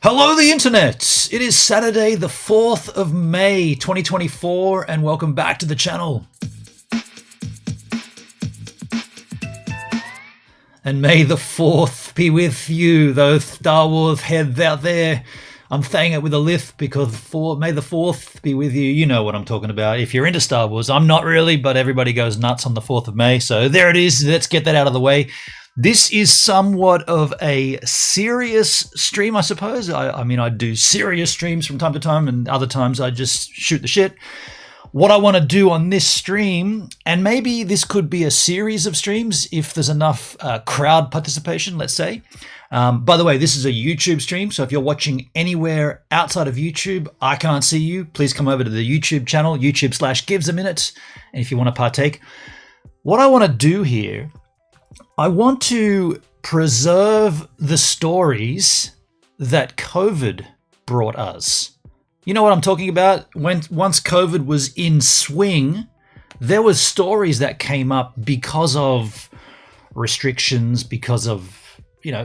Hello the internet! It is Saturday the 4th of May 2024 and welcome back to the channel. And may the 4th be with you, those Star Wars heads out there. I'm saying it with a lisp because may the 4th be with you. You know what I'm talking about. If you're into Star Wars, I'm not really, but everybody goes nuts on the 4th of May. So there it is. Let's get that out of the way. This is somewhat of a serious stream, I suppose. I mean, I do serious streams from time to time, and other times I just shoot the shit. What I want to do on this stream, and maybe this could be a series of streams if there's enough crowd participation, let's say. By the way, this is a YouTube stream, so if you're watching anywhere outside of YouTube, I can't see you. Please come over to the YouTube channel, YouTube/givesaminute, and if you want to partake. What I want to do here, I want to preserve the stories that COVID brought us. You know what I'm talking about? Once COVID was in swing, there was stories that came up because of restrictions, because of,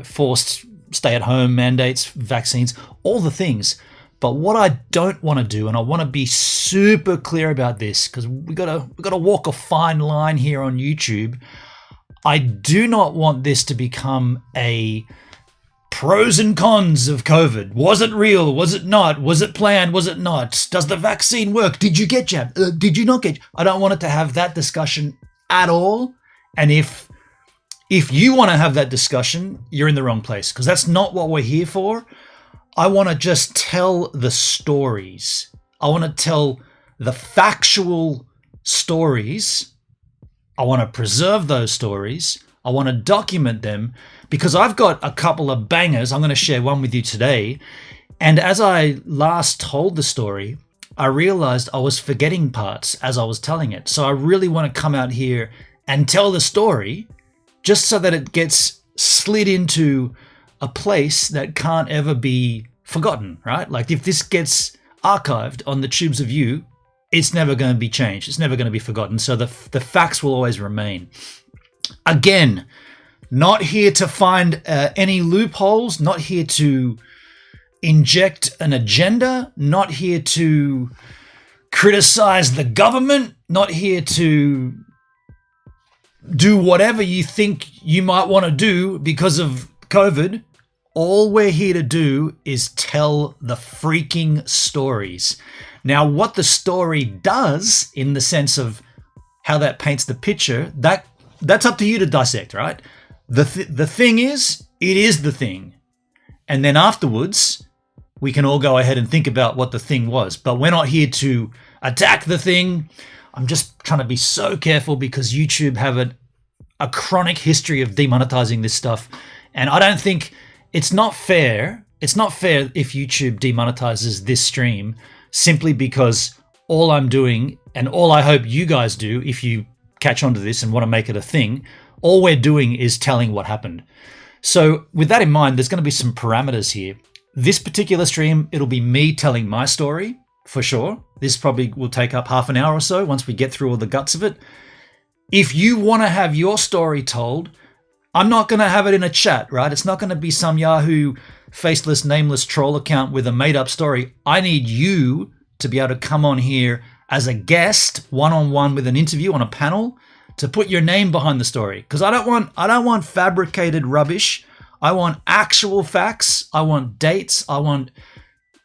forced stay-at-home mandates, vaccines, all the things. But what I don't want to do, and I want to be super clear about this, because we gotta walk a fine line here on YouTube. I do not want this to become a pros and cons of COVID. Was it real? Was it not? Was it planned? Was it not? Does the vaccine work? Did you get jabbed? Did you not get? I don't want it to have that discussion at all. And if you want to have that discussion, you're in the wrong place, because that's not what we're here for. I want to just tell the stories. I want to tell the factual stories. I want to preserve those stories. I want to document them because I've got a couple of bangers. I'm going to share one with you today. And as I last told the story, I realized I was forgetting parts as I was telling it. So I really want to come out here and tell the story just so that it gets slid into a place that can't ever be forgotten, right? Like if this gets archived on the tubes of you, it's never going to be changed. It's never going to be forgotten. So the facts will always remain. Again, not here to find any loopholes, not here to inject an agenda, not here to criticize the government, not here to do whatever you think you might want to do because of COVID. All we're here to do is tell the freaking stories. Now, what the story does in the sense of how that paints the picture, that's up to you to dissect, right? The thing is, it is the thing. And then afterwards, we can all go ahead and think about what the thing was. But we're not here to attack the thing. I'm just trying to be so careful because YouTube have a chronic history of demonetizing this stuff. And I don't think it's not fair. It's not fair if YouTube demonetizes this stream simply because all I'm doing, and all I hope you guys do if you catch on to this and want to make it a thing, all we're doing is telling what happened. So with that in mind, there's going to be some parameters here. This particular stream, it'll be me telling my story for sure. This probably will take up half an hour or so once we get through all the guts of it. If you want to have your story told, I'm not going to have it in a chat, right? It's not going to be some Yahoo faceless, nameless troll account with a made-up story. I need you to be able to come on here as a guest, one-on-one with an interview on a panel, to put your name behind the story. Because I don't want fabricated rubbish. I want actual facts. I want dates. I want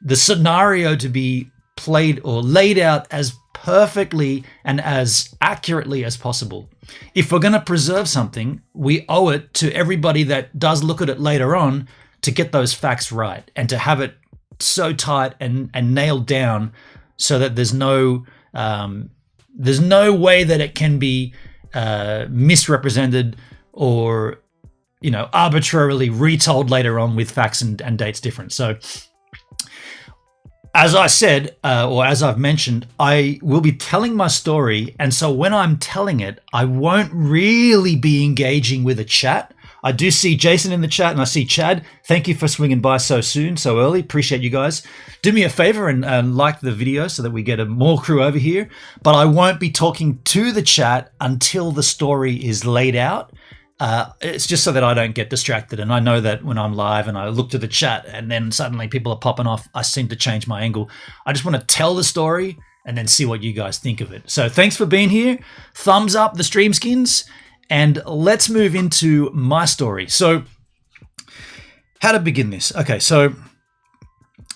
the scenario to be played or laid out as perfectly and as accurately as possible. If we're going to preserve something, we owe it to everybody that does look at it later on to get those facts right and to have it so tight and nailed down so that there's no way that it can be misrepresented or arbitrarily retold later on with facts and dates different. So as I said, or as I've mentioned, I will be telling my story. And so when I'm telling it, I won't really be engaging with a chat. I do see Jason in the chat and I see Chad. Thank you for swinging by so soon, so early. Appreciate you guys. Do me a favor and like the video so that we get more crew over here. But I won't be talking to the chat until the story is laid out. It's just so that I don't get distracted. And I know that when I'm live and I look to the chat and then suddenly people are popping off, I seem to change my angle. I just want to tell the story and then see what you guys think of it. So thanks for being here. Thumbs up the stream skins. And let's move into my story. So how to begin this? Okay, so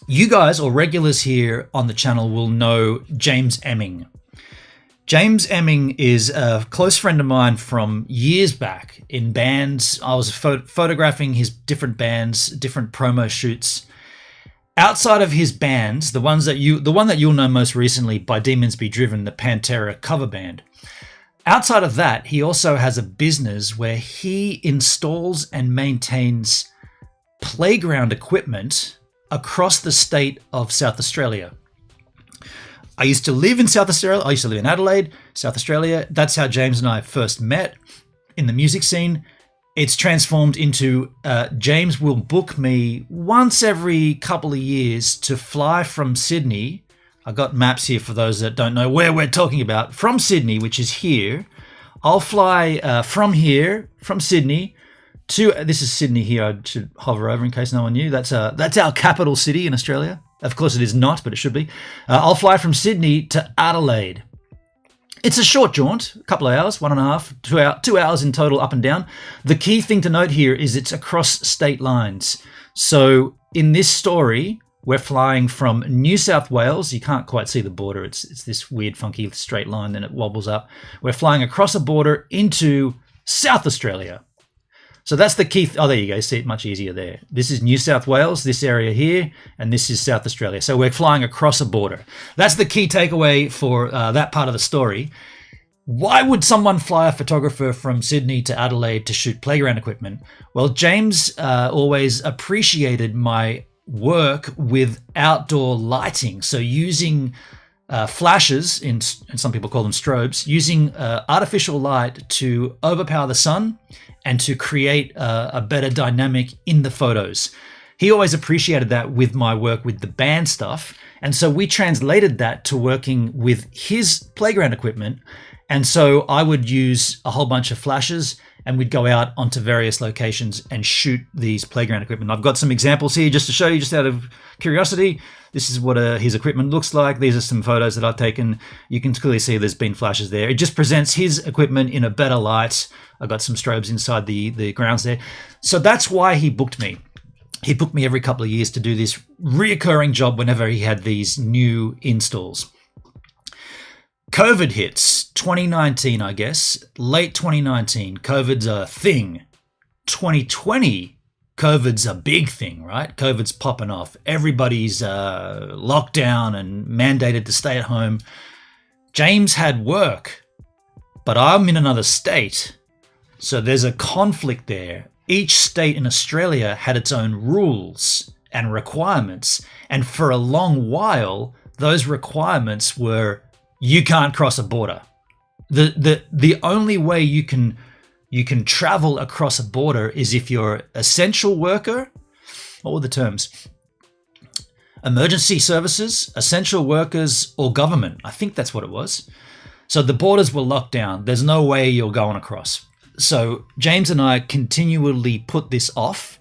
you guys or regulars here on the channel will know James Emming. James Emming is a close friend of mine from years back in bands. I was photographing his different bands, different promo shoots. Outside of his bands, the one that you'll know most recently, By Demons Be Driven, the Pantera cover band. Outside of that, he also has a business where he installs and maintains playground equipment across the state of South Australia. I used to live in South Australia. I used to live in Adelaide, South Australia. That's how James and I first met in the music scene. It's transformed into James will book me once every couple of years to fly from Sydney. I got maps here for those that don't know where we're talking about. From Sydney, which is here. I'll fly from Sydney to, this is Sydney here. I should hover over in case no one knew. That's our capital city in Australia. Of course it is not, but it should be. I'll fly from Sydney to Adelaide. It's a short jaunt, a couple of hours, 1.5, 2 hours in total up and down. The key thing to note here is it's across state lines. So in this story, we're flying from New South Wales. You can't quite see the border. It's this weird, funky straight line, then it wobbles up. We're flying across a border into South Australia. So that's the key. Oh, there you go. See it much easier there. This is New South Wales, this area here, and this is South Australia. So we're flying across a border. That's the key takeaway for that part of the story. Why would someone fly a photographer from Sydney to Adelaide to shoot playground equipment? Well, James always appreciated my work with outdoor lighting. So using flashes, and some people call them strobes, using artificial light to overpower the sun and to create a better dynamic in the photos. He always appreciated that with my work with the band stuff. And so we translated that to working with his playground equipment. And so I would use a whole bunch of flashes and we'd go out onto various locations and shoot these playground equipment. I've got some examples here just to show you, just out of curiosity. This is what his equipment looks like. These are some photos that I've taken. You can clearly see there's been flashes there. It just presents his equipment in a better light. I've got some strobes inside the grounds there. So that's why he booked me. He booked me every couple of years to do this reoccurring job whenever he had these new installs. COVID hits, 2019, I guess, late 2019. COVID's a thing. 2020, COVID's a big thing, right? COVID's popping off. Everybody's locked down and mandated to stay at home. James had work, but I'm in another state. So there's a conflict there. Each state in Australia had its own rules and requirements. And for a long while, those requirements were, you can't cross a border. The only way you can travel across a border is if you're essential worker. What were the terms? Emergency services, essential workers, or government. I think that's what it was. So the borders were locked down. There's no way you're going across. So James and I continually put this off.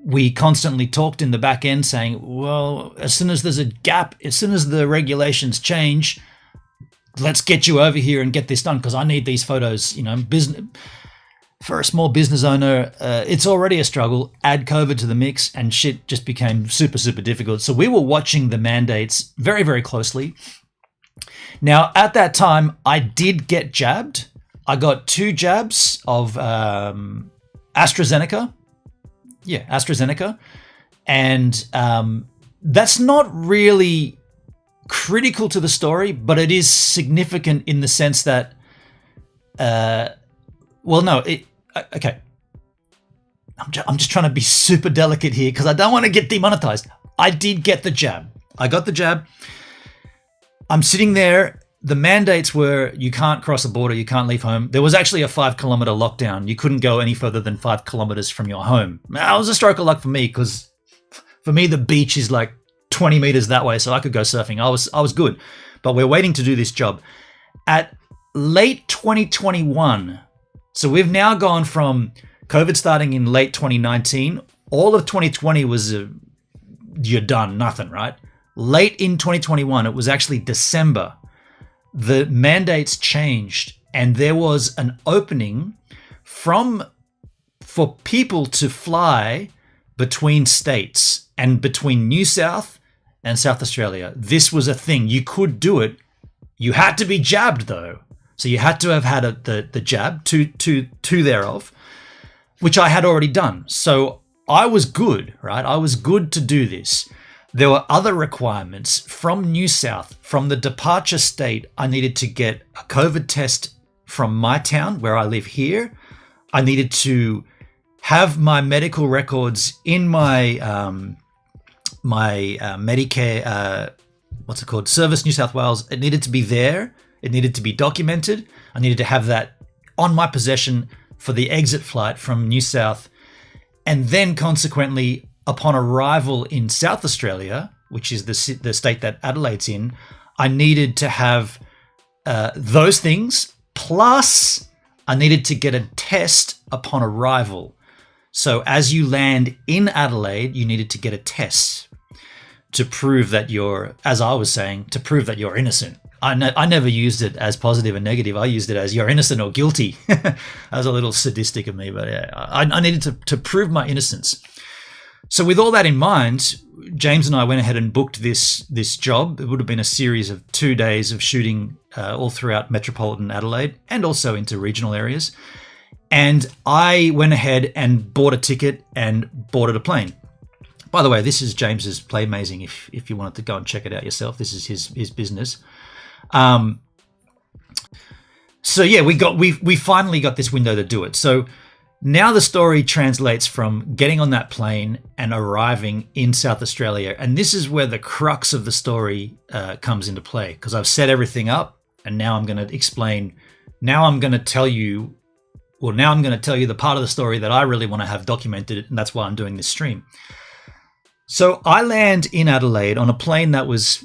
We constantly talked in the back end saying, well, as soon as there's a gap, as soon as the regulations change, let's get you over here and get this done because I need these photos. You know, business, for a small business owner, it's already a struggle. Add COVID to the mix and shit just became super, super difficult. So we were watching the mandates very, very closely. Now, at that time, I did get jabbed. I got 2 jabs of AstraZeneca. Yeah, AstraZeneca. And that's not really critical to the story, but it is significant in the sense that, okay. I'm just trying to be super delicate here because I don't want to get demonetized. I did get the jab. I got the jab. I'm sitting there. The mandates were you can't cross a border, you can't leave home. There was actually a 5-kilometer lockdown. You couldn't go any further than 5 kilometers from your home. That was a stroke of luck for me because for me, the beach is like 20 meters that way, so I could go surfing. I was good. But we're waiting to do this job. At late 2021, So we've now gone from COVID starting in late 2019. All of 2020 was you're done, nothing, right? Late in 2021, it was actually December. The mandates changed and there was an opening for people to fly between states and between New South and South Australia. This was a thing. You could do it. You had to be jabbed though. So you had to have had the jab, two thereof, which I had already done. So I was good, right? I was good to do this. There were other requirements from New South, from the departure state. I needed to get a COVID test from my town where I live here. I needed to have my medical records in my Medicare, what's it called? Service New South Wales. It needed to be there. It needed to be documented. I needed to have that on my possession for the exit flight from New South. And then consequently, upon arrival in South Australia, which is the state that Adelaide's in, I needed to have those things, plus I needed to get a test upon arrival. So as you land in Adelaide, you needed to get a test to prove that you're, as I was saying, to prove that you're innocent. I never used it as positive and negative. I used it as you're innocent or guilty. That was a little sadistic of me, but yeah, I needed to prove my innocence. So with all that in mind, James and I went ahead and booked this job. It would have been a series of 2 days of shooting all throughout metropolitan Adelaide and also into regional areas. And I went ahead and bought a ticket and boarded a plane. By the way, this is James's Playmazing. If you wanted to go and check it out yourself, this is his business. So yeah, we finally got this window to do it. So now the story translates from getting on that plane and arriving in South Australia. And this is where the crux of the story comes into play, because I've set everything up and now I'm going to explain. Now I'm going to tell you the part of the story that I really want to have documented, and that's why I'm doing this stream. So I land in Adelaide on a plane that was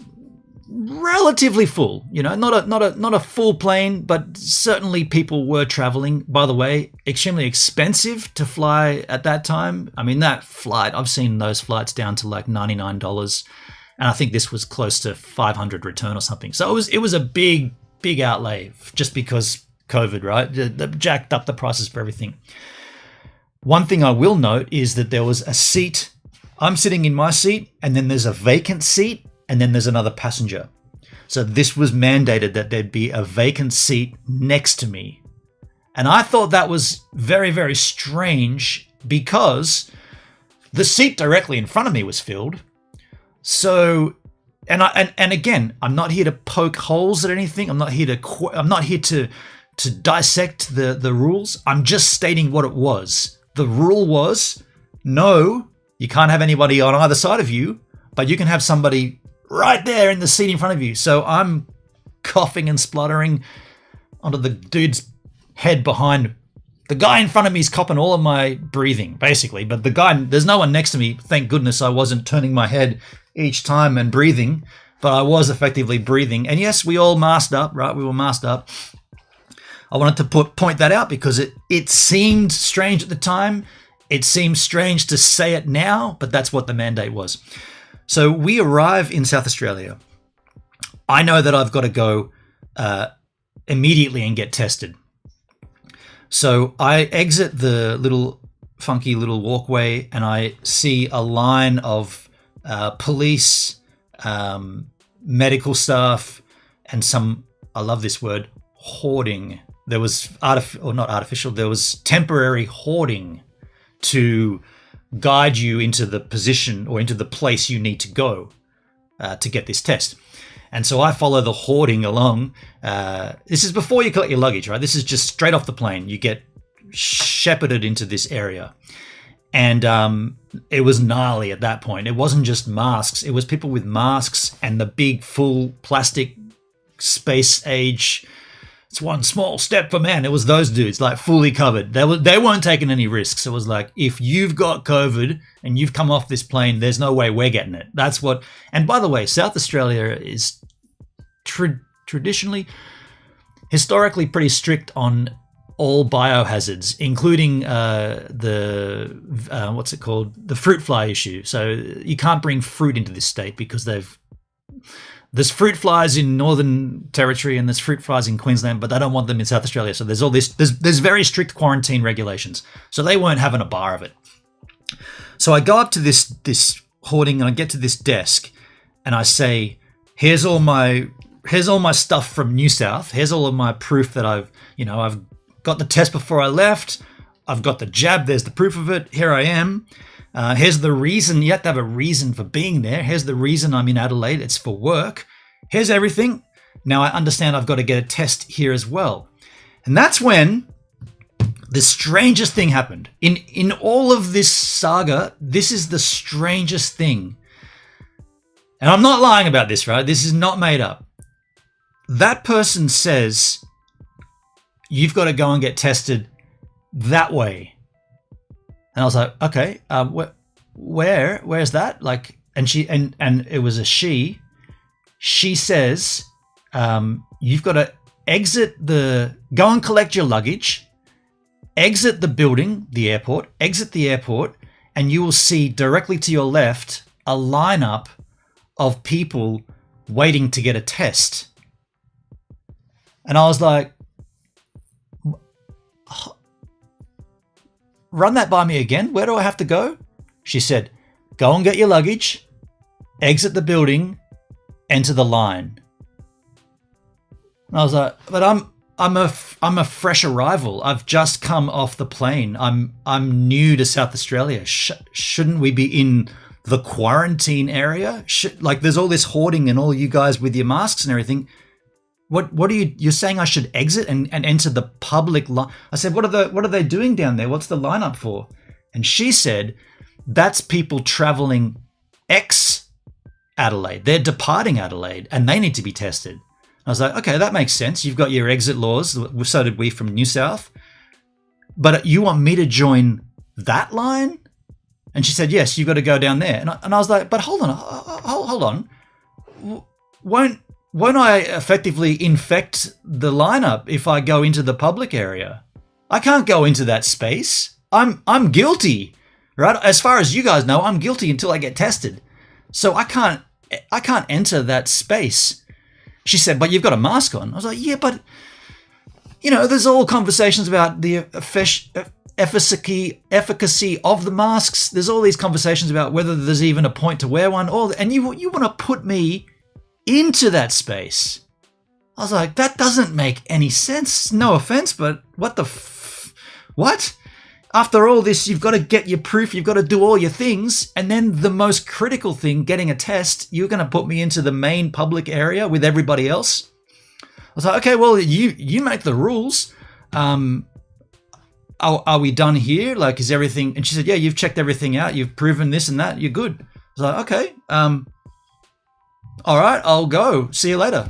relatively full, not a full plane, but certainly people were traveling. By the way, extremely expensive to fly at that time. I mean, that flight, I've seen those flights down to like $99, and I think this was close to $500 return or something. So it was a big outlay just because COVID, right? They jacked up the prices for everything. One thing I will note is that there was a seat. I'm sitting in my seat, and then there's a vacant seat, and then there's another passenger. So this was mandated that there'd be a vacant seat next to me. And I thought that was very, very strange because the seat directly in front of me was filled. So, and again, I'm not here to poke holes at anything. I'm not here to dissect the rules. I'm just stating what it was. The rule was, no, you can't have anybody on either side of you, but you can have somebody right there in the seat in front of you. So I'm coughing and spluttering onto the dude's head behind. The guy in front of me is copping all of my breathing, basically. But there's no one next to me. Thank goodness I wasn't turning my head each time and breathing, but I was effectively breathing. And yes, we all masked up, right? We were masked up. I wanted to point that out because it seemed strange at the time. It seems strange to say it now, but that's what the mandate was. So we arrive in South Australia. I know that I've got to go immediately and get tested. So I exit the funky little walkway and I see a line of police, medical staff, and some, I love this word, hoarding. There was there was temporary hoarding to guide you into the position or into the place you need to go to get this test. And so I follow the hoarding along. This is before you collect your luggage, right? This is just straight off the plane. You get shepherded into this area. And it was gnarly at that point. It wasn't just masks. It was people with masks and the big full plastic space age. It's one small step for man. It was those dudes, like fully covered. They weren't taking any risks. It was like, if you've got COVID and you've come off this plane, there's no way we're getting it. That's what. And by the way, South Australia is historically pretty strict on all biohazards, including what's it called, the fruit fly issue. So you can't bring fruit into this state because there's fruit flies in Northern Territory and there's fruit flies in Queensland, but they don't want them in South Australia. So there's all this. There's very strict quarantine regulations. So they weren't having a bar of it. So I go up to this hoarding and I get to this desk and I say, here's all my stuff from New South. Here's all of my proof that I've got the test before I left. I've got the jab. There's the proof of it. Here I am. Here's the reason. You have to have a reason for being there. Here's the reason I'm in Adelaide. It's for work. Here's everything. Now I understand I've got to get a test here as well. And that's when the strangest thing happened. In all of this saga, this is the strangest thing. And I'm not lying about this, right? This is not made up. That person says, you've got to go and get tested that way. And I was like, okay, where's that? Like, and it was a she. She says, you've got to go and collect your luggage, exit the building, the airport, and you will see directly to your left a lineup of people waiting to get a test. And I was like, run that by me again. Where do I have to go? She said, go and get your luggage, exit the building, enter the line. And I was like, but I'm a fresh arrival. I've just come off the plane. I'm new to South Australia. Shouldn't we be in the quarantine area? Like there's all this hoarding and all you guys with your masks and everything. What are you're saying I should exit and enter the public line? I said, what are they doing down there? What's the lineup for? And she said, that's people traveling ex-Adelaide. They're departing Adelaide and they need to be tested. I was like, okay, that makes sense. You've got your exit laws. So did we from New South. But you want me to join that line? And she said, yes, you've got to go down there. And I was like, but hold on. Won't I effectively infect the lineup if I go into the public area? I can't go into that space. I'm guilty, right? As far as you guys know, I'm guilty until I get tested. So I can't enter that space. She said, but you've got a mask on. I was like, yeah, but there's all conversations about the efficacy of the masks. There's all these conversations about whether there's even a point to wear one. And you want to put me into that space. I was like, that doesn't make any sense. No offense, but what? After all this, you've got to get your proof, you've got to do all your things, and then the most critical thing, getting a test, you're going to put me into the main public area with everybody else? I was like, okay, well, you make the rules. Are we done here? Like, is everything? And she said, yeah, you've checked everything out. You've proven this and that. You're good. I was like, okay, all right, I'll go. See you later.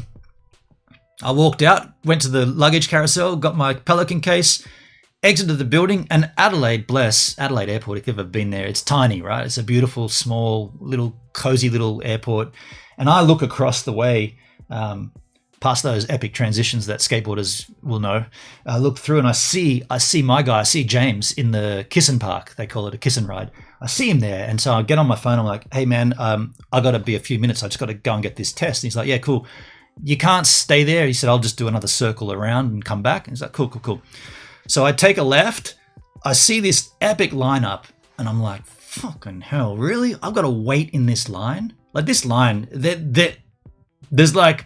I walked out, went to the luggage carousel, got my Pelican case, exited the building, and Adelaide Airport, if you've ever been there, it's tiny, right? It's a beautiful, small, cozy little airport. And I look across the way, past those epic transitions that skateboarders will know. I look through and I see my guy, I see James in the Kissin Park. They call it a Kissin ride. I see him there. And so I get on my phone. I'm like, hey, man, I got to be a few minutes. I just got to go and get this test. And he's like, yeah, cool. You can't stay there. He said, I'll just do another circle around and come back. And he's like, cool. So I take a left. I see this epic lineup. And I'm like, fucking hell, really? I've got to wait in this line? Like this line, there's like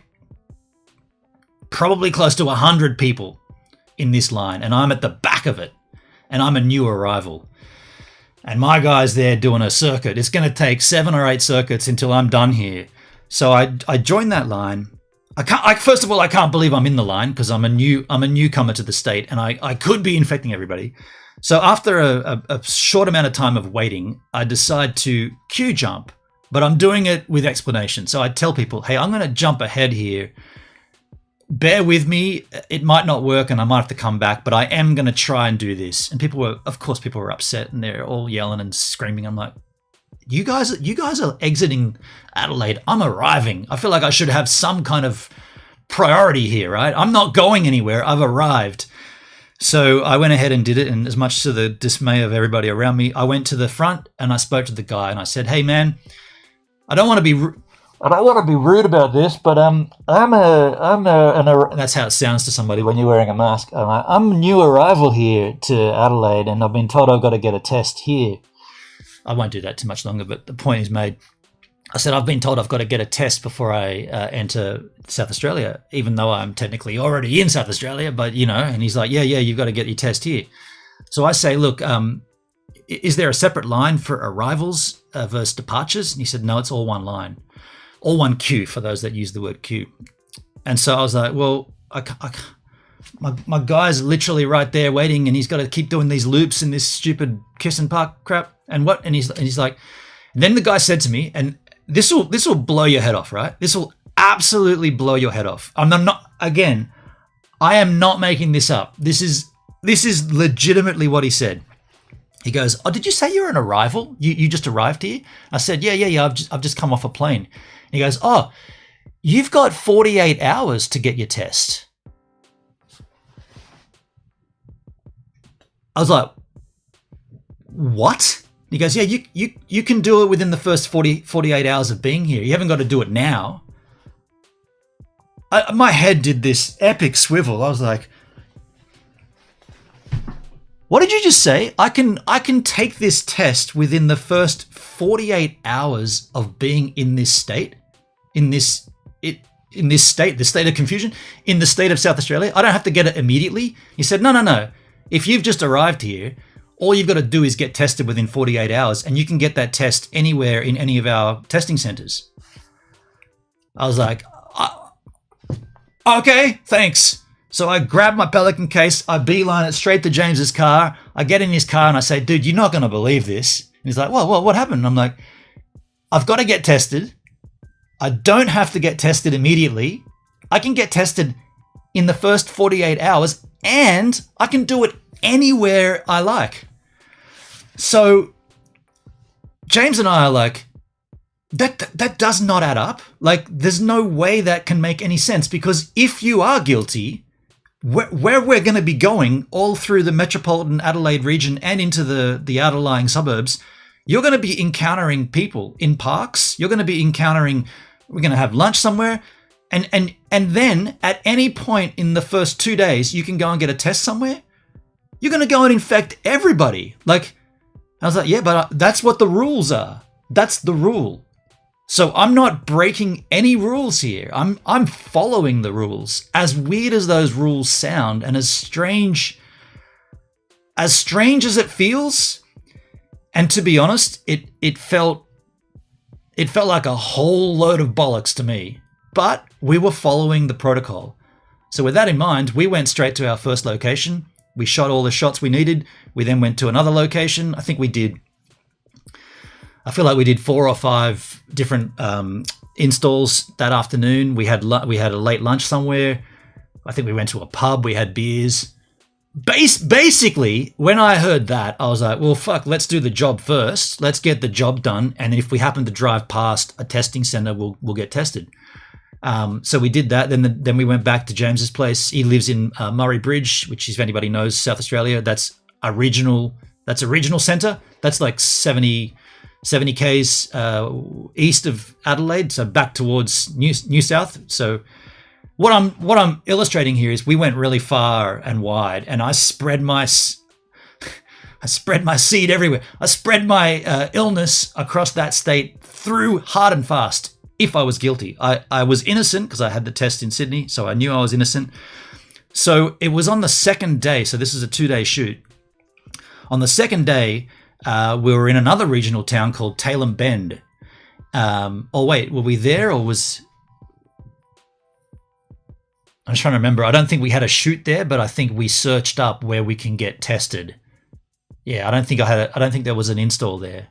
probably close to 100 people in this line. And I'm at the back of it. And I'm a new arrival. And my guy's there doing a circuit. It's going to take 7 or 8 circuits until I'm done here. So I joined that line. First of all, I can't believe I'm in the line because I'm a newcomer to the state and I could be infecting everybody. So after a short amount of time of waiting, I decide to queue jump, but I'm doing it with explanation. So I tell people, hey, I'm going to jump ahead here. Bear with me. It might not work and I might have to come back, but I am going to try and do this. And people were upset and they're all yelling and screaming. I'm like, you guys are exiting Adelaide. I'm arriving. I feel like I should have some kind of priority here, right? I'm not going anywhere. I've arrived. So I went ahead and did it, and as much to the dismay of everybody around me, I went to the front and I spoke to the guy and I said, "Hey, man, I don't want to be rude about this, but that's how it sounds to somebody when you're wearing a mask. I'm a new arrival here to Adelaide, and I've been told I've got to get a test here." I won't do that too much longer, but the point is made. I said, "I've been told I've got to get a test before I enter South Australia, even though I'm technically already in South Australia, but, you know," and he's like, yeah, you've got to get your test here. So I say, "Look, is there a separate line for arrivals versus departures?" And he said, "No, it's all one line, all one queue," for those that use the word queue. And so I was like, well, my guy's literally right there waiting, and he's got to keep doing these loops in this stupid kiss and park crap. And what? And he's like, then the guy said to me, and this will blow your head off, right? This will absolutely blow your head off. I am not making this up. This is legitimately what he said. He goes, "Oh, did you say you're an arrival? You just arrived here?" I said, yeah. I've just come off a plane. He goes, "Oh, you've got 48 hours to get your test." I was like, "What?" He goes, "Yeah, you can do it within the first 48 hours of being here. You haven't got to do it now." My head did this epic swivel. I was like, "What did you just say? I can take this test within the first 48 hours of being in this state, in this state, the state of confusion, in the state of South Australia. I don't have to get it immediately." He said, No. If you've just arrived here, all you've got to do is get tested within 48 hours, and you can get that test anywhere in any of our testing centers." I was like, "Okay, thanks." So I grab my Pelican case, I beeline it straight to James's car. I get in his car and I say, "Dude, you're not going to believe this." And he's like, "Well, what happened?" And I'm like, "I've got to get tested. I don't have to get tested immediately. I can get tested in the first 48 hours, and I can do it anywhere I like." So James and I are like, that does not add up. Like, there's no way that can make any sense, because if you are guilty, where we're going to be going all through the metropolitan Adelaide region and into the outlying suburbs, you're going to be encountering people in parks. You're going to be we're going to have lunch somewhere. And then at any point in the first 2 days, you can go and get a test somewhere. You're going to go and infect everybody. Like, I was like, yeah, but that's what the rules are. That's the rule. So I'm not breaking any rules here. I'm following the rules. As weird as those rules sound, and as strange as it feels, and to be honest, it felt like a whole load of bollocks to me. But we were following the protocol. So with that in mind, we went straight to our first location. We shot all the shots we needed. We then went to another location. I feel like we did 4 or 5 different installs that afternoon. We had a late lunch somewhere. I think we went to a pub. We had beers. Basically, when I heard that, I was like, well, fuck, let's do the job first. Let's get the job done. And if we happen to drive past a testing center, we'll get tested. So we did that. Then we went back to James's place. He lives in Murray Bridge, which, if anybody knows South Australia, that's a regional center. That's like 70 k's east of Adelaide, so back towards New South. So what I'm illustrating here is we went really far and wide, and I spread my seed everywhere. I spread my illness across that state through hard and fast. If I was guilty, I was innocent because I had the test in Sydney, so I knew I was innocent. So it was on the second day. So this is a 2-day shoot. On the second day, we were in another regional town called Tailem Bend. Were we there or was... I'm just trying to remember. I don't think we had a shoot there, but I think we searched up where we can get tested. Yeah, I don't think there was an install there.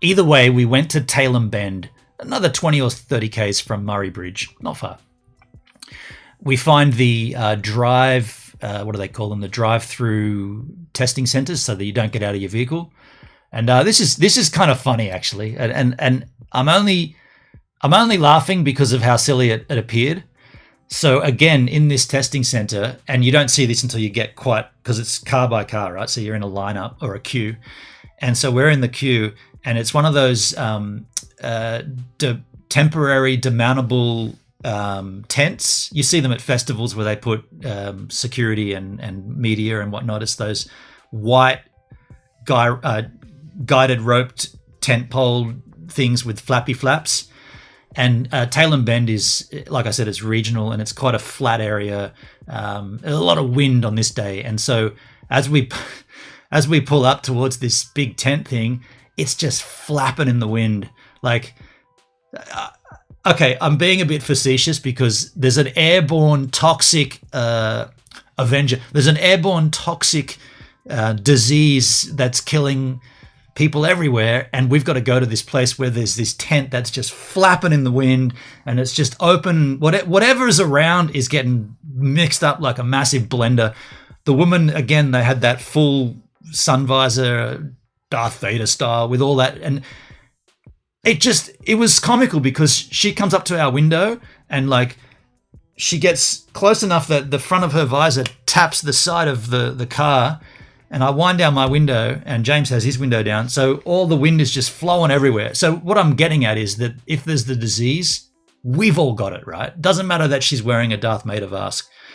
Either way, we went to Tailem Bend, another 20 or 30 k's from Murray Bridge, not far. We find the what do they call them? The drive-through testing centers, so that you don't get out of your vehicle. And this is kind of funny, actually, and I'm only laughing because of how silly it appeared. So again, in this testing center, and you don't see this until you get quite, because it's car by car, right? So you're in a lineup or a queue. And so we're in the queue, and it's one of those temporary demountable tents. You see them at festivals where they put security and media and whatnot. It's those white guided roped tent pole things with flappy flaps. And Tailem Bend is, like I said, it's regional and it's quite a flat area. A lot of wind on this day, and so as we pull up towards this big tent thing, it's just flapping in the wind. Like, okay, I'm being a bit facetious because there's an airborne toxic Avenger. There's an airborne toxic disease that's killing people everywhere, and we've got to go to this place where there's this tent that's just flapping in the wind, and it's just open. Whatever is around is getting mixed up like a massive blender. The woman, again, they had that full sun visor, Darth Vader style, with all that, and it was comical because she comes up to our window and like she gets close enough that the front of her visor taps the side of the car. And I wind down my window, and James has his window down, so all the wind is just flowing everywhere. So what I'm getting at is that if there's the disease, we've all got it, right? Doesn't matter that she's wearing a Darth Vader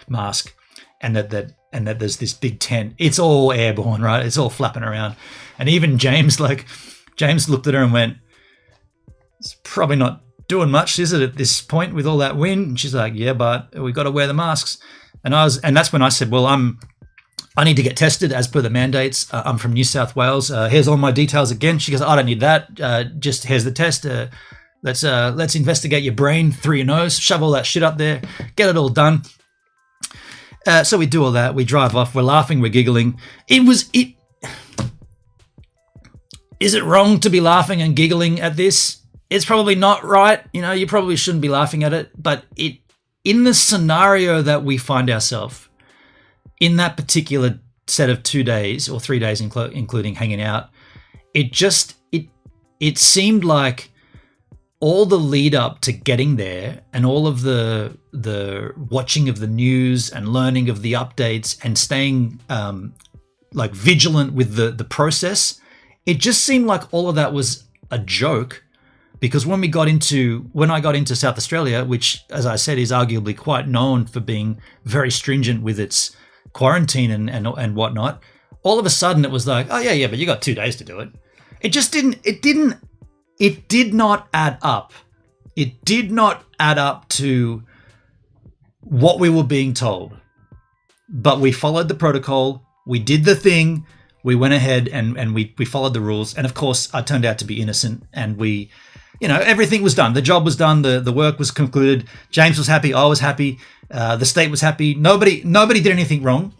mask, and that there's this big tent. It's all airborne, right? It's all flapping around. And even James looked at her and went, "It's probably not doing much, is it, at this point with all that wind?" And she's like, "Yeah, but we got to wear the masks." And that's when I said, "Well, I need to get tested as per the mandates. I'm from New South Wales. Here's all my details again." She goes, "I don't need that. Just here's the test. Let's investigate your brain through your nose. Shove all that shit up there. Get it all done." So we do all that. We drive off. We're laughing. We're giggling. Is it wrong to be laughing and giggling at this? It's probably not right. You probably shouldn't be laughing at it. But in the scenario that we find ourselves in that particular set of 2 days or 3 days, including hanging out, it seemed like all the lead up to getting there and all of the watching of the news and learning of the updates and staying like vigilant with the process, it just seemed like all of that was a joke. Because when I got into South Australia, which, as I said, is arguably quite known for being very stringent with its quarantine and whatnot, all of a sudden it was like, "Oh yeah, but you got 2 days to do it." It did not add up. It did not add up to what we were being told. But we followed the protocol. We did the thing. We went ahead and we followed the rules. And of course, I turned out to be innocent, and everything was done. The job was done. The work was concluded. James was happy. I was happy. The state was happy. Nobody did anything wrong.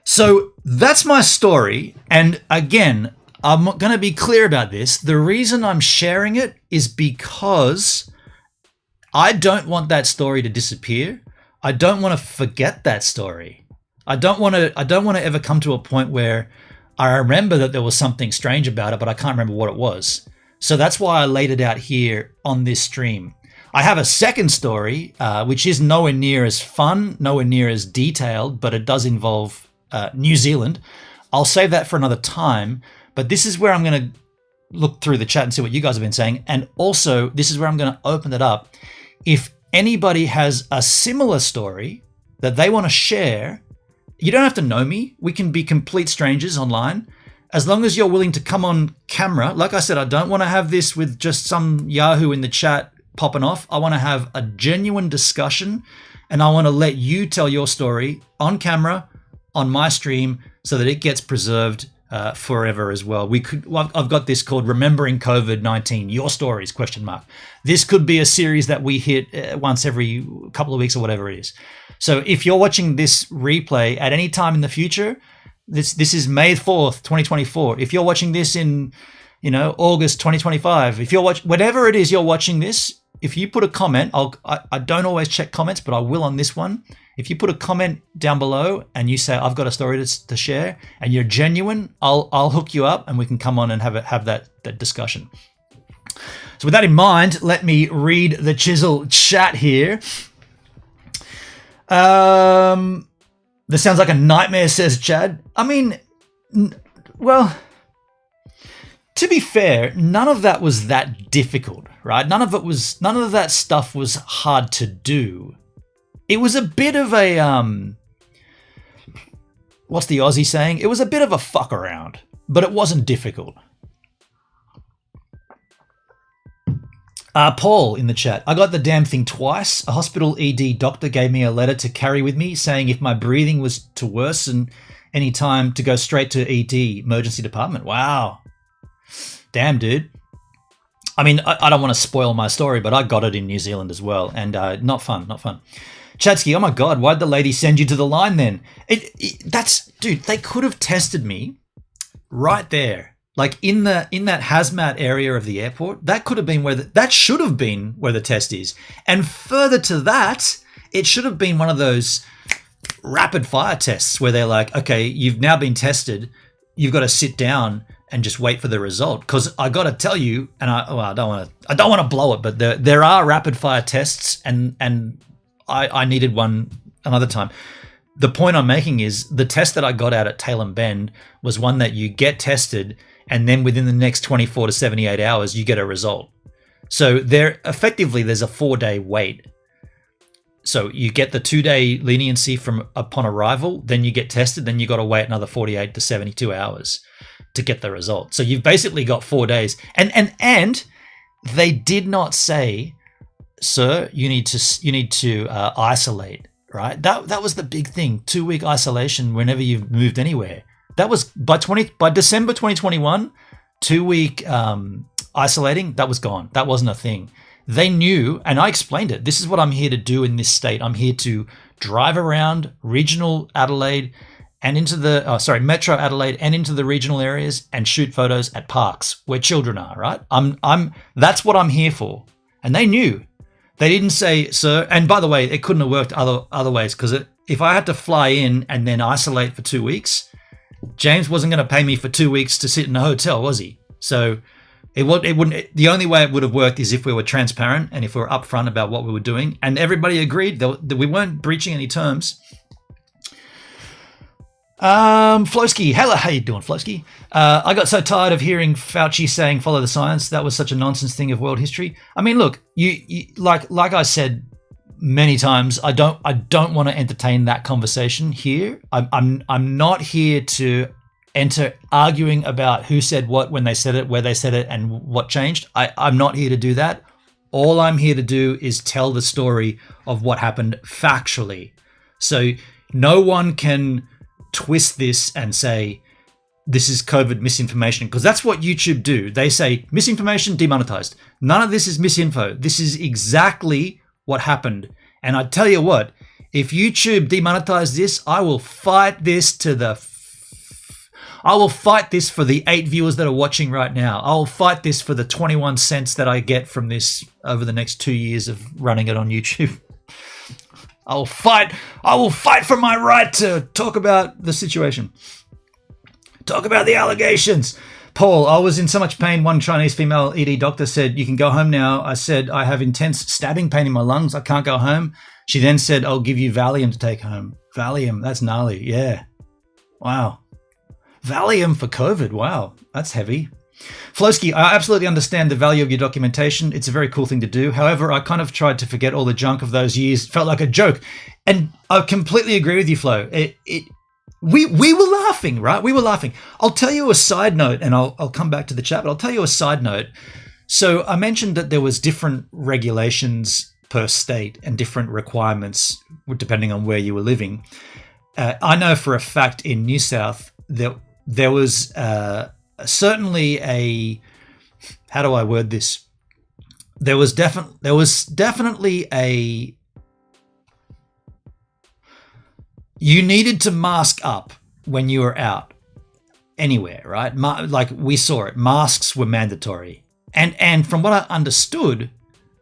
So that's my story. And again, I'm going to be clear about this. The reason I'm sharing it is because I don't want that story to disappear. I don't want to forget that story. I don't want to ever come to a point where I remember that there was something strange about it, but I can't remember what it was. So that's why I laid it out here on this stream. I have a second story, which is nowhere near as fun, nowhere near as detailed, but it does involve New Zealand. I'll save that for another time, but this is where I'm going to look through the chat and see what you guys have been saying. And also, this is where I'm going to open it up. If anybody has a similar story that they want to share, you don't have to know me. We can be complete strangers online. As long as you're willing to come on camera. Like I said, I don't want to have this with just some Yahoo in the chat popping off. I want to have a genuine discussion, and I want to let you tell your story on camera, on my stream, so that it gets preserved forever as well. I've got this called Remembering COVID-19, Your Stories, ? This could be a series that we hit once every couple of weeks or whatever it is. So if you're watching this replay at any time in the future, this is May 4th, 2024. If you're watching this in, August 2025, if you're whatever it is you're watching this, if you put a comment, I don't always check comments, but I will on this one. If you put a comment down below and you say, "I've got a story to share," and you're genuine, I'll hook you up and we can come on and have that discussion. So with that in mind, let me read the Chisel chat here. This sounds like a nightmare, says Chad. I mean, well, to be fair, none of that was that difficult, right? None of that stuff was hard to do. It was a bit of a, what's the Aussie saying? It was a bit of a fuck around, but it wasn't difficult. Paul in the chat. I got the damn thing twice. A hospital ED doctor gave me a letter to carry with me saying if my breathing was to worsen any time to go straight to ED, emergency department. Wow. Damn, dude. I mean, I don't want to spoil my story, but I got it in New Zealand as well. And not fun. Chadsky, oh my God, why'd the lady send you to the line then? Dude, they could have tested me right there. Like in that hazmat area of the airport, that could have been that should have been where the test is. And further to that, it should have been one of those rapid fire tests where they're like, okay, you've now been tested. You've got to sit down and just wait for the result. Because I got to tell you, and I don't want to blow it, but there are rapid fire tests, and I needed one another time. The point I'm making is the test that I got out at Tailem Bend was one that you get tested, and then within the next 24 to 78 hours, you get a result. So there's a 4-day wait. So you get the 2-day leniency from upon arrival, then you get tested, then you got to wait another 48 to 72 hours to get the result. So you've basically got 4 days. And they did not say, sir, you need to isolate, right? That was the big thing. 2-week isolation whenever you've moved anywhere. That was by December 2021, 2-week isolating, that was gone. That wasn't a thing. They knew, and I explained it. This is what I'm here to do in this state. I'm here to drive around regional Adelaide and into Metro Adelaide and into the regional areas and shoot photos at parks where children are, right? That's what I'm here for. And they knew. They didn't say, sir, and by the way, it couldn't have worked other ways, because if I had to fly in and then isolate for 2 weeks, James wasn't going to pay me for 2 weeks to sit in a hotel, was he? So it wouldn't. The only way it would have worked is if we were transparent and if we were upfront about what we were doing, and everybody agreed that we weren't breaching any terms. Flosky, hello, how you doing, Flosky? I got so tired of hearing Fauci saying follow the science. That was such a nonsense thing of world history. I mean, look, you like I said many times, I don't want to entertain that conversation here. I'm not here to enter arguing about who said what, when they said it, where they said it, and what changed. I'm not here to do that. All I'm here to do is tell the story of what happened factually. So no one can twist this and say this is COVID misinformation, because that's what YouTube do. They say misinformation, demonetized. None of this is misinfo. This is exactly what happened. And I tell you what, if YouTube demonetized this, I will fight this for the 8 viewers that are watching right now. I will fight this for the 21 cents that I get from this over the next 2 years of running it on YouTube. I will fight for my right to talk about the situation. Talk about the allegations. Paul, I was in so much pain. One Chinese female ED doctor said, you can go home now. I said, I have intense stabbing pain in my lungs. I can't go home. She then said, I'll give you Valium to take home. Valium, that's gnarly. Yeah. Wow. Valium for COVID. Wow. That's heavy. Flosky, I absolutely understand the value of your documentation. It's a very cool thing to do. However, I kind of tried to forget all the junk of those years. It felt like a joke. And I completely agree with you, Flo. We were laughing, right? We were laughing. I'll tell you a side note, and I'll come back to the chat, but I'll tell you a side note. So I mentioned that there was different regulations per state and different requirements depending on where you were living. I know for a fact in New South that there was certainly a, how do I word this? There was definitely a, you needed to mask up when you were out anywhere, right? Like we saw it, masks were mandatory. And from what I understood,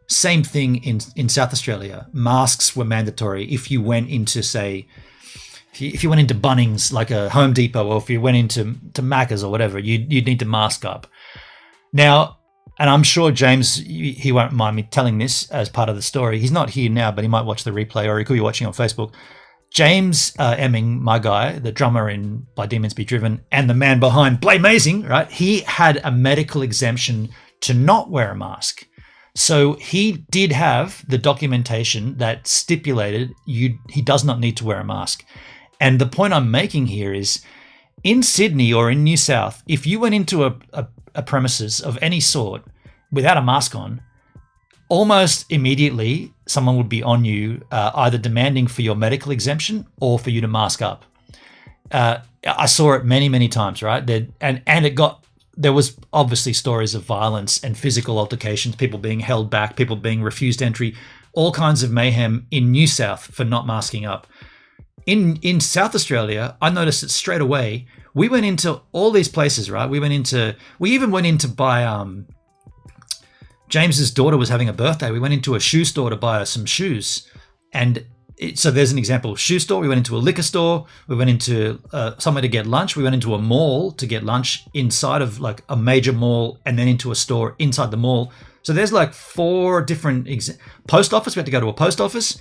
same thing in South Australia, masks were mandatory if you went into, say, if you went into Bunnings, like a Home Depot, or if you went into Macca's or whatever, you'd need to mask up. Now, and I'm sure James, he won't mind me telling this as part of the story. He's not here now, but he might watch the replay, or he could be watching on Facebook. James Emming, my guy, the drummer in By Demons Be Driven, and the man behind Play Amazing, right? He had a medical exemption to not wear a mask. So he did have the documentation that stipulated he does not need to wear a mask. And the point I'm making here is, in Sydney or in New South, if you went into a premises of any sort without a mask on, almost immediately someone would be on you, either demanding for your medical exemption or for you to mask up. I saw it many, many times, right? There was obviously stories of violence and physical altercations, people being held back, people being refused entry, all kinds of mayhem in New South for not masking up. In South Australia, I noticed it straight away. We went into all these places, right? We even went in to buy, James's daughter was having a birthday. We went into a shoe store to buy her some shoes. And so there's an example. Shoe store, we went into a liquor store, we went into somewhere to get lunch, we went into a mall to get lunch inside of like a major mall, and then into a store inside the mall. So there's like 4 different post office. We had to go to a post office,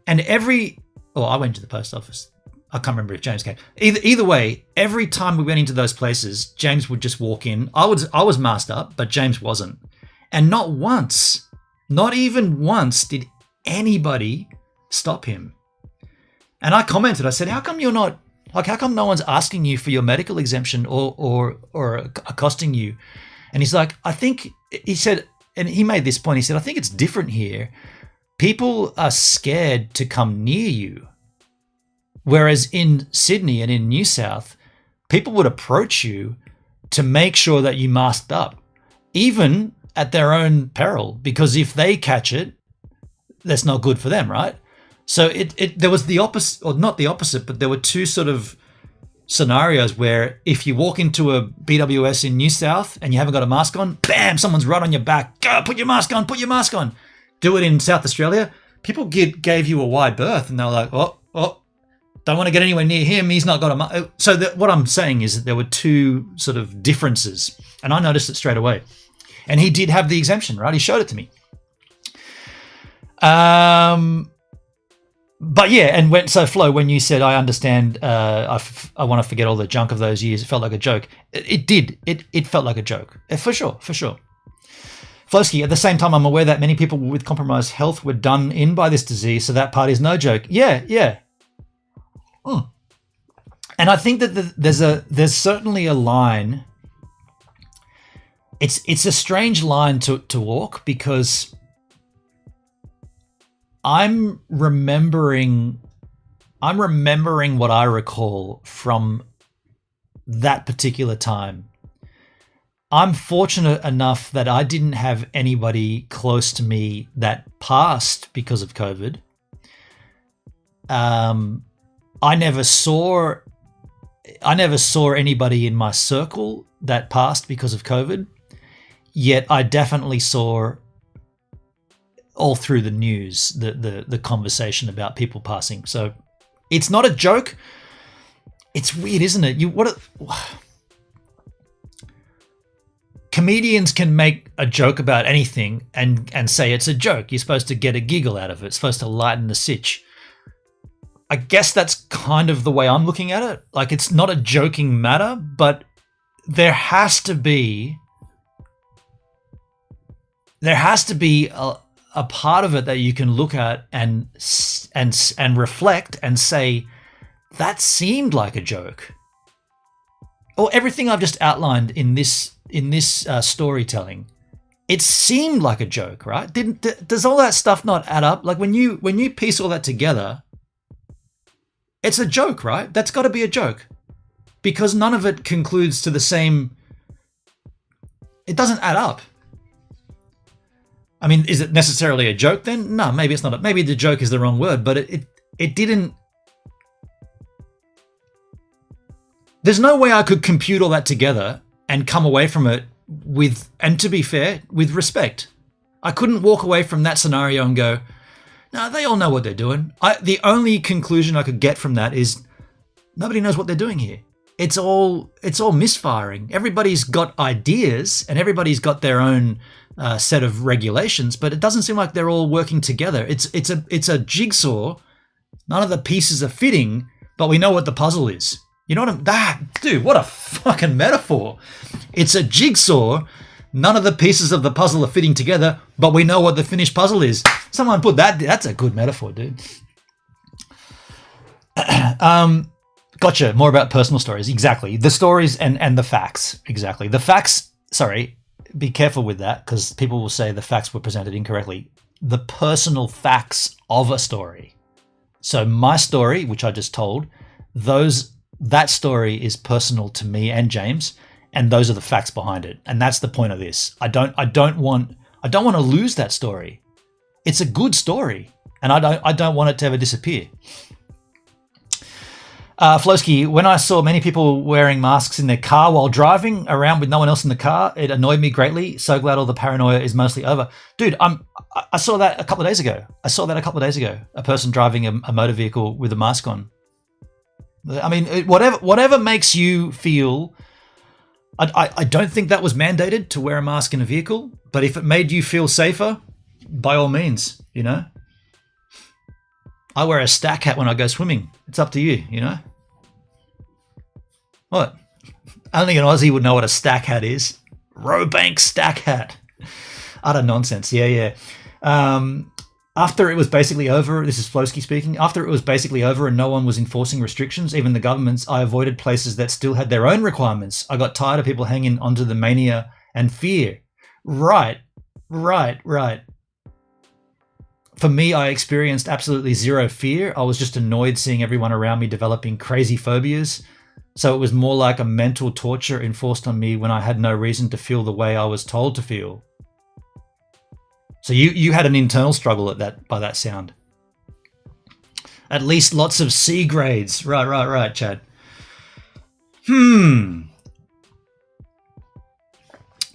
and I went to the post office. I can't remember if James came. Either way, every time we went into those places, James would just walk in. I was masked up, but James wasn't. And not once, not even once, did anybody stop him. And I commented, I said, how come no one's asking you for your medical exemption or accosting you? And he's like, he said, and he made this point, he said, I think it's different here. People are scared to come near you. Whereas in Sydney and in New South, people would approach you to make sure that you masked up, even at their own peril, because if they catch it, that's not good for them, right? So there was the opposite, or not the opposite, but there were 2 sort of scenarios where if you walk into a BWS in New South and you haven't got a mask on, bam, someone's right on your back. Go, put your mask on, put your mask on. Do it in South Australia, people gave you a wide berth, and they were like, oh, don't want to get anywhere near him. He's not got a mask. So what I'm saying is that there were 2 sort of differences, and I noticed it straight away. And he did have the exemption, right? He showed it to me. But yeah, and so Flo, when you said, I understand, I want to forget all the junk of those years, it felt like a joke. It did. It felt like a joke. For sure. Flosky, at the same time, I'm aware that many people with compromised health were done in by this disease, so that part is no joke. Yeah. And I think that there's certainly a line. It's a strange line to walk, because I'm remembering what I recall from that particular time. I'm fortunate enough that I didn't have anybody close to me that passed because of COVID. I never saw anybody in my circle that passed because of COVID, yet I definitely saw all through the news the conversation about people passing. So it's not a joke. It's weird, isn't it? Comedians can make a joke about anything and say it's a joke. You're supposed to get a giggle out of it. It's supposed to lighten the sitch. I guess that's kind of the way I'm looking at it. Like, it's not a joking matter, but there has to be a part of it that you can look at and reflect and say, that seemed like a joke. Or everything I've just outlined in this storytelling, it seemed like a joke, right? Does all that stuff not add up? Like, when you piece all that together, it's a joke, right? That's got to be a joke, because none of it concludes to the same. It doesn't add up. I mean, is it necessarily a joke then? No, maybe it's not. Maybe the joke is the wrong word, but it didn't. There's no way I could compute all that together and come away from it with, and to be fair, with respect. I couldn't walk away from that scenario and go, no, they all know what they're doing. The only conclusion I could get from that is nobody knows what they're doing here. it's all misfiring. Everybody's got ideas and everybody's got their own set of regulations, but it doesn't seem like they're all working together. It's a jigsaw. None of the pieces are fitting, but we know what the puzzle is. You know what dude, what a fucking metaphor. It's a jigsaw. None of the pieces of the puzzle are fitting together, but we know what the finished puzzle is. Someone put that. That's a good metaphor, dude. Gotcha. More about personal stories. Exactly. The stories and the facts. Exactly. The facts, sorry, be careful with that because people will say the facts were presented incorrectly. The personal facts of a story. So my story, which I just told, that story is personal to me and James, and those are the facts behind it. And that's the point of this. I don't want to lose that story. It's a good story, and I don't want it to ever disappear. Flosky, when I saw many people wearing masks in their car while driving around with no one else in the car, it annoyed me greatly. So glad all the paranoia is mostly over. Dude, I saw that a couple of days ago. A person driving a motor vehicle with a mask on. I mean, whatever makes you feel... I don't think that was mandated to wear a mask in a vehicle, but if it made you feel safer, by all means, you know? I wear a stack hat when I go swimming. It's up to you, you know? What? Only an Aussie would know what a stack hat is. Rowbank stack hat. Utter nonsense. Yeah. After it was basically over, this is Flosky speaking, after it was basically over and no one was enforcing restrictions, even the governments, I avoided places that still had their own requirements. I got tired of people hanging onto the mania and fear. Right. For me, I experienced absolutely zero fear. I was just annoyed seeing everyone around me developing crazy phobias. So it was more like a mental torture enforced on me when I had no reason to feel the way I was told to feel. So you had an internal struggle by that sound. At least lots of C grades. Right, Chad.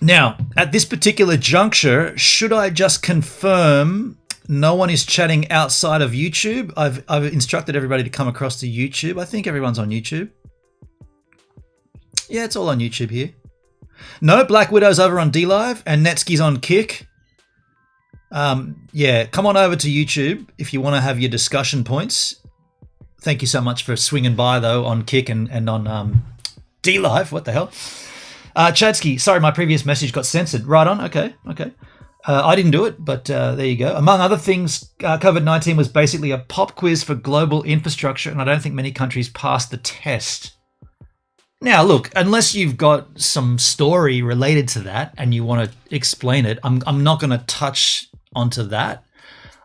Now, at this particular juncture, should I just confirm no one is chatting outside of YouTube? I've instructed everybody to come across to YouTube. I think everyone's on YouTube. Yeah, it's all on YouTube here. No, Black Widow's over on DLive and Netsky's on Kick. Yeah, come on over to YouTube if you want to have your discussion points. Thank you so much for swinging by, though, on Kick and on DLive. What the hell? Chadsky, sorry, my previous message got censored. Right on. Okay. I didn't do it, but there you go. Among other things, COVID-19 was basically a pop quiz for global infrastructure, and I don't think many countries passed the test. Now, look, unless you've got some story related to that and you want to explain it, I'm not going to touch onto that.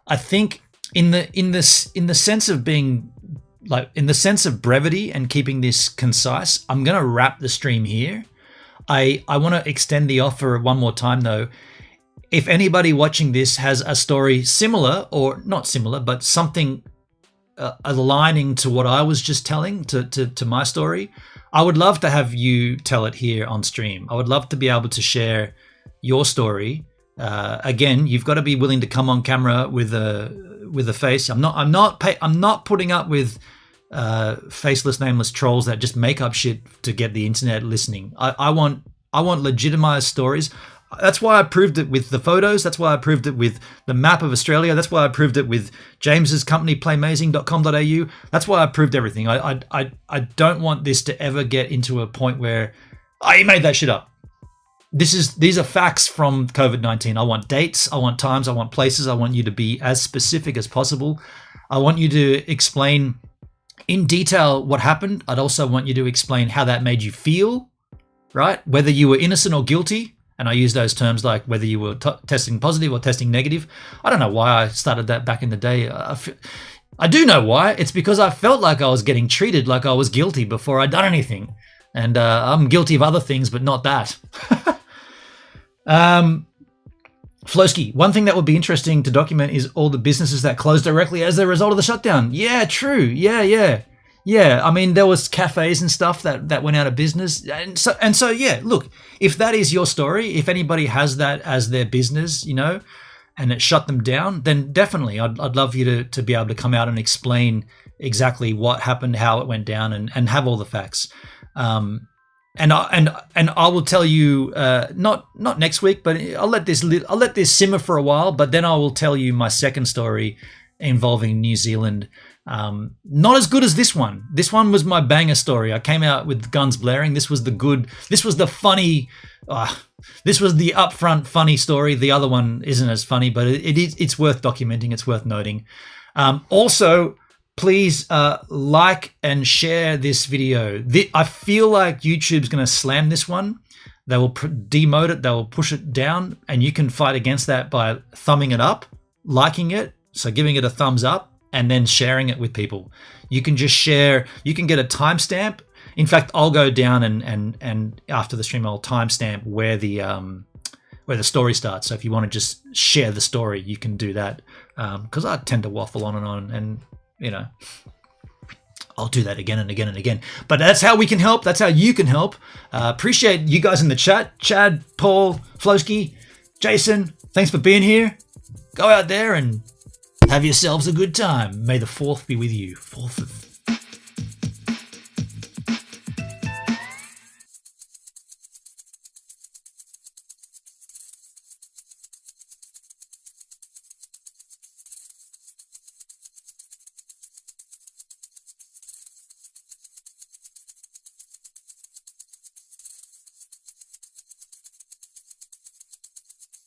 I think in the sense of being like in the sense of brevity and keeping this concise, I'm going to wrap the stream here. I want to extend the offer one more time though. If anybody watching this has a story similar or not similar, but something aligning to what I was just telling to my story, I would love to have you tell it here on stream. I would love to be able to share your story. Again, you've got to be willing to come on camera with a face. I'm not putting up with faceless, nameless trolls that just make up shit to get the internet listening. I want legitimized stories. That's why I proved it with the photos. That's why I proved it with the map of Australia. That's why I proved it with James's company, playmazing.com.au. That's why I proved everything. I don't want this to ever get into a point where he made that shit up. These are facts from COVID-19. I want dates. I want times. I want places. I want you to be as specific as possible. I want you to explain in detail what happened. I'd also want you to explain how that made you feel, right? Whether you were innocent or guilty. And I use those terms like whether you were testing positive or testing negative. I don't know why I started that back in the day. I do know why. It's because I felt like I was getting treated like I was guilty before I'd done anything. And I'm guilty of other things, but not that. Flosky, one thing that would be interesting to document is all the businesses that closed directly as a result of the shutdown. Yeah, true. Yeah, I mean, there was cafes and stuff that went out of business. And so, yeah, look, if that is your story, if anybody has that as their business, you know, and it shut them down, then definitely I'd love you to be able to come out and explain exactly what happened, how it went down, and have all the facts. And I will tell you not next week, but I'll let this simmer for a while. But then I will tell you my second story involving New Zealand. Not as good as this one. This one was my banger story. I came out with guns blaring. This was the good. This was the funny. This was the upfront funny story. The other one isn't as funny, but it's worth documenting. It's worth noting. Also, please like and share this video. I feel like YouTube's going to slam this one. They will demote it. They will push it down, and you can fight against that by thumbing it up, liking it, so giving it a thumbs up, and then sharing it with people. You can just share. You can get a timestamp. In fact, I'll go down and after the stream, I'll timestamp where the story starts. So if you want to just share the story, you can do that. Because I tend to waffle on, and you know, I'll do that again and again and again. But that's how we can help. That's how you can help. Appreciate you guys in the chat. Chad, Paul, Flosky, Jason, thanks for being here. Go out there and have yourselves a good time. May the 4th be with you. 4th of